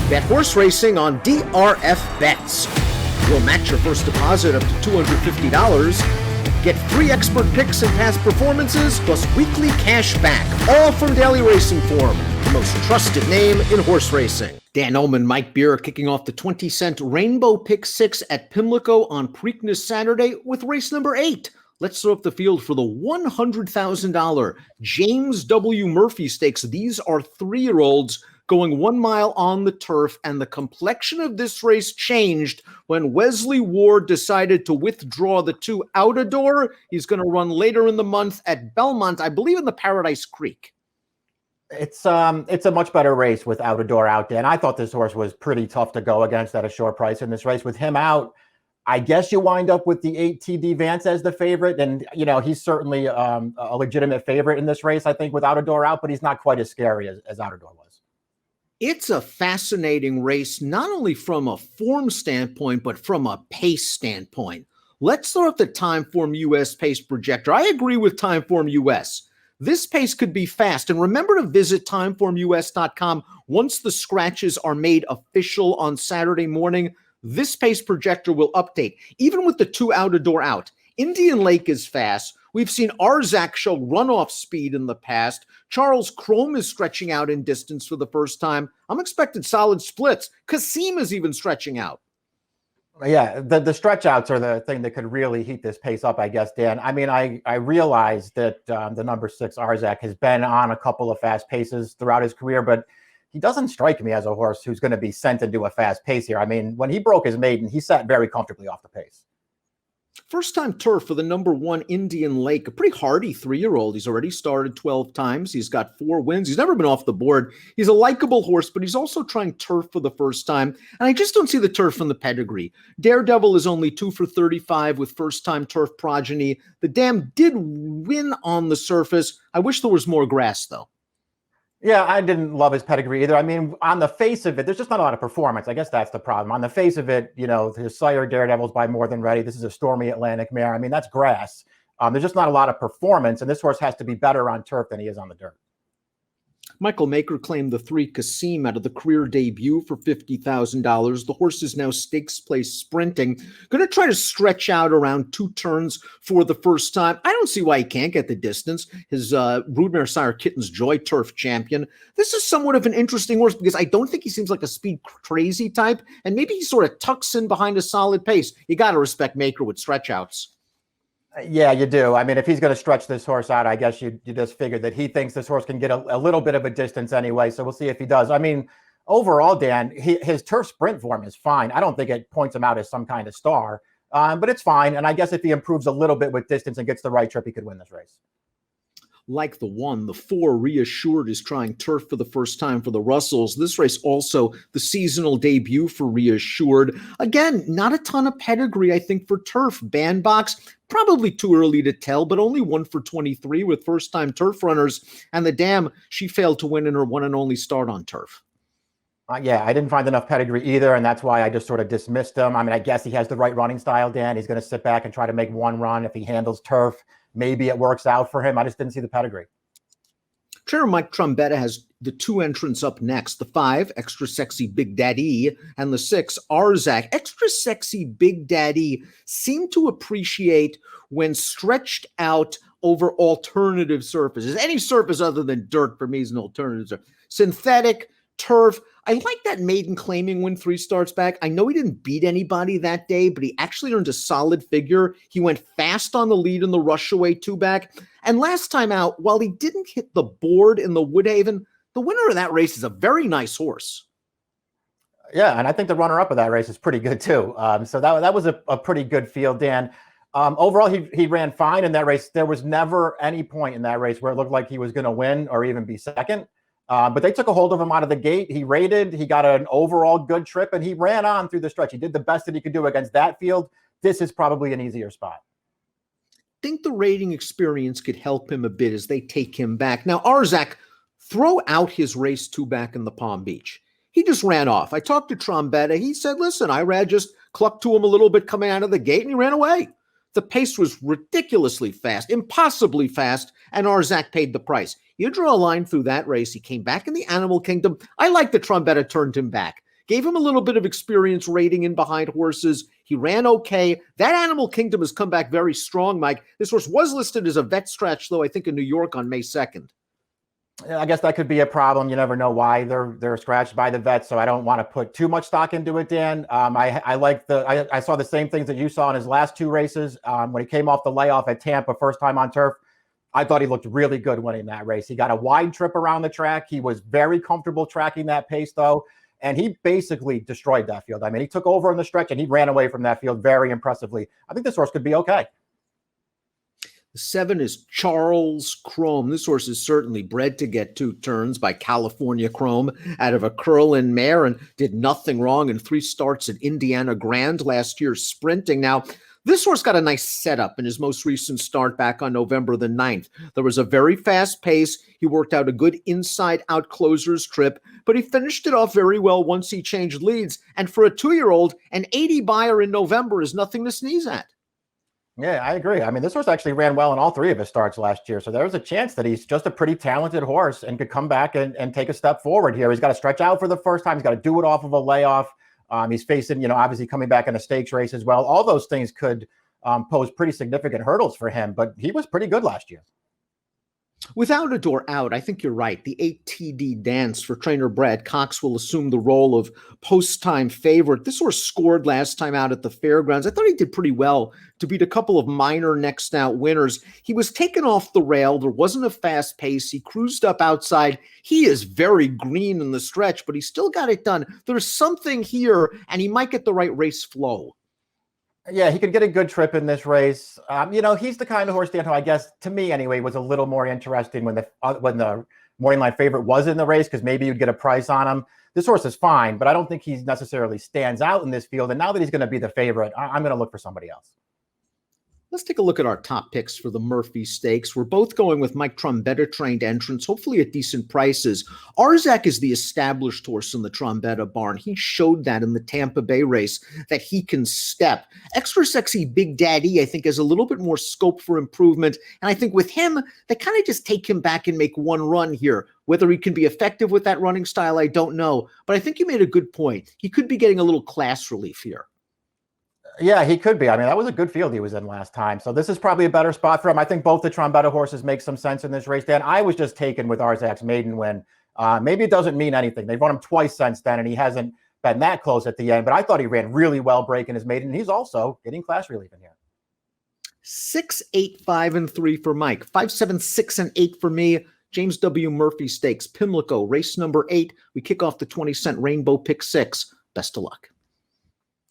Bet horse racing on DRF Bets. We'll match your first deposit up to $250. Get free expert picks and past performances, plus weekly cash back, all from Daily Racing Form, the most trusted name in horse racing. Dan Illman, Mike Beer kicking off the 20-cent Rainbow Pick 6 at Pimlico on Preakness Saturday with race number 8. Let's throw up the field for the $100,000 James W. Murphy Stakes. These are 3-year-olds going 1 mile on the turf, and the complexion of this race changed when Wesley Ward decided to withdraw the 2 out a door. He's going to run later in the month at Belmont, I believe in the Paradise Creek. It's a much better race with out a door out there, and I thought this horse was pretty tough to go against at a short price in this race. With him out, I guess you wind up with the 8 TD Vance as the favorite, and he's certainly a legitimate favorite in this race, I think, with out a door out, but he's not quite as scary as out a door was. It's a fascinating race, not only from a form standpoint, but from a pace standpoint. Let's throw up the Timeform US pace projector. I agree with Timeform US. This pace could be fast. And remember to visit timeformus.com once the scratches are made official on Saturday morning. This pace projector will update, even with the 2 out a door out. Indian Lake is fast. We've seen Arzak show runoff speed in the past. Charles Chrome is stretching out in distance for the first time. I'm expecting solid splits. Kasim is even stretching out. Yeah, the stretch outs are the thing that could really heat this pace up, I guess, Dan. I mean, I realize that the number 6 Arzak has been on a couple of fast paces throughout his career, but he doesn't strike me as a horse who's going to be sent into a fast pace here. I mean, when he broke his maiden, he sat very comfortably off the pace. First-time turf for the number 1 Indian Lake, a pretty hardy 3-year-old. He's already started 12 times. He's got 4 wins. He's never been off the board. He's a likable horse, but he's also trying turf for the first time. And I just don't see the turf from the pedigree. Daredevil is only 2 for 35 with first-time turf progeny. The dam did win on the surface. I wish there was more grass, though. Yeah, I didn't love his pedigree either. I mean, on the face of it, there's just not a lot of performance. I guess that's the problem. On the face of it, his sire Daredevil's by More Than Ready. This is a Stormy Atlantic mare. I mean, that's grass. There's just not a lot of performance, and this horse has to be better on turf than he is on the dirt. Michael Maker claimed the 3 Kasim out of the career debut for $50,000. The horse is now stakes place sprinting. Going to try to stretch out around 2 turns for the first time. I don't see why he can't get the distance. His broodmare sire Kitten's Joy Turf champion. This is somewhat of an interesting horse because I don't think he seems like a speed crazy type, and maybe he sort of tucks in behind a solid pace. You got to respect Maker with stretch outs. Yeah, you do. I mean, if he's going to stretch this horse out, I guess you just figure that he thinks this horse can get a little bit of a distance anyway. So we'll see if he does. I mean, overall, Dan, his turf sprint form is fine. I don't think it points him out as some kind of star, but it's fine. And I guess if he improves a little bit with distance and gets the right trip, he could win this race. Like the 1, the 4 Reassured is trying turf for the first time for the Russells. This race also the seasonal debut for Reassured. Again, not a ton of pedigree, I think, for turf. Bandbox, probably too early to tell, but only 1 for 23 with first-time turf runners. And the dam, she failed to win in her one and only start on turf. Yeah, I didn't find enough pedigree either, and that's why I just sort of dismissed him. I mean, I guess he has the right running style, Dan. He's going to sit back and try to make 1 run. If he handles turf, maybe it works out for him. I just didn't see the pedigree. Trainer Mike Trombetta has the 2 entrants up next. The 5, Extra Sexy Big Daddy, and the 6, Arzak. Extra Sexy Big Daddy seemed to appreciate when stretched out over alternative surfaces. Any surface other than dirt for me is an alternative. Synthetic, turf. I like that maiden claiming win 3 starts back. I know he didn't beat anybody that day, but he actually earned a solid figure. He went fast on the lead in the Rushaway 2-back. And last time out, while he didn't hit the board in the Woodhaven, the winner of that race is a very nice horse. Yeah, and I think the runner-up of that race is pretty good too. So that was a pretty good field, Dan. Overall, he ran fine in that race. There was never any point in that race where it looked like he was going to win or even be second. But they took a hold of him out of the gate. He rated, he got an overall good trip, and he ran on through the stretch. He did the best that he could do against that field. This is probably an easier spot. I think the rating experience could help him a bit as they take him back. Now, Arzak, throw out his race 2-back in the Palm Beach. He just ran off. I talked to Trombetta. He said, listen, Irad just clucked to him a little bit coming out of the gate, and he ran away. The pace was ridiculously fast, impossibly fast, and Arzak paid the price. You draw a line through that race. He came back in the Animal Kingdom. I like that Trombetta turned him back. Gave him a little bit of experience rating in behind horses. He ran okay. That Animal Kingdom has come back very strong, Mike. This horse was listed as a vet scratch, though, I think in New York on May 2nd. I guess that could be a problem. You never know why they're scratched by the vets, so I don't want to put too much stock into it, Dan. I saw the same things that you saw in his last two races. When he came off the layoff at Tampa, first time on turf, I thought he looked really good winning that race. He got a wide trip around the track. He was very comfortable tracking that pace, though, and he basically destroyed that field. I mean, he took over in the stretch, and he ran away from that field very impressively. I think this horse could be okay. 7 is Charles Chrome. This horse is certainly bred to get 2 turns by California Chrome out of a Curlin mare and did nothing wrong in 3 starts at Indiana Grand last year sprinting. Now, this horse got a nice setup in his most recent start back on November the 9th. There was a very fast pace. He worked out a good inside-out closer's trip, but he finished it off very well once he changed leads. And for a 2-year-old, an 80 buyer in November is nothing to sneeze at. Yeah, I agree. I mean, this horse actually ran well in all 3 of his starts last year. So there's a chance that he's just a pretty talented horse and could come back and take a step forward here. He's got to stretch out for the first time. He's got to do it off of a layoff. He's facing, obviously coming back in a stakes race as well. All those things could pose pretty significant hurdles for him, but he was pretty good last year. Without a doubt, I think you're right. The 8TD dance for trainer Brad Cox will assume the role of post-time favorite. This horse scored last time out at the fairgrounds. I thought he did pretty well to beat a couple of minor next out winners. He was taken off the rail. There wasn't a fast pace. He cruised up outside. He is very green in the stretch, but he still got it done. There's something here, and he might get the right race flow. Yeah, he could get a good trip in this race. He's the kind of horse, Dan, who I guess, to me anyway, was a little more interesting when the morning line favorite was in the race, because maybe you'd get a price on him. This horse is fine, but I don't think he necessarily stands out in this field. And now that he's going to be the favorite, I'm going to look for somebody else. Let's take a look at our top picks for the Murphy Stakes. We're both going with Mike Trombetta trained entrants, hopefully at decent prices. Arzak is the established horse in the Trombetta barn. He showed that in the Tampa Bay race, that he can step. Extra Sexy Big Daddy, I think, has a little bit more scope for improvement. And I think with him, they kind of just take him back and make one run here. Whether he can be effective with that running style, I don't know. But I think you made a good point. He could be getting a little class relief here. Yeah, he could be. I mean, that was a good field he was in last time. So this is probably a better spot for him. I think both the Trombetta horses make some sense in this race, Dan. I was just taken with Arzak's maiden win. Maybe it doesn't mean anything. They've run him twice since then, and he hasn't been that close at the end. But I thought he ran really well breaking his maiden. And he's also getting class relief in here. 6, 8, 5, and 3 for Mike. 5, 7, 6, and 8 for me. James W. Murphy Stakes, Pimlico, race number 8. We kick off the 20-cent Rainbow Pick 6. Best of luck.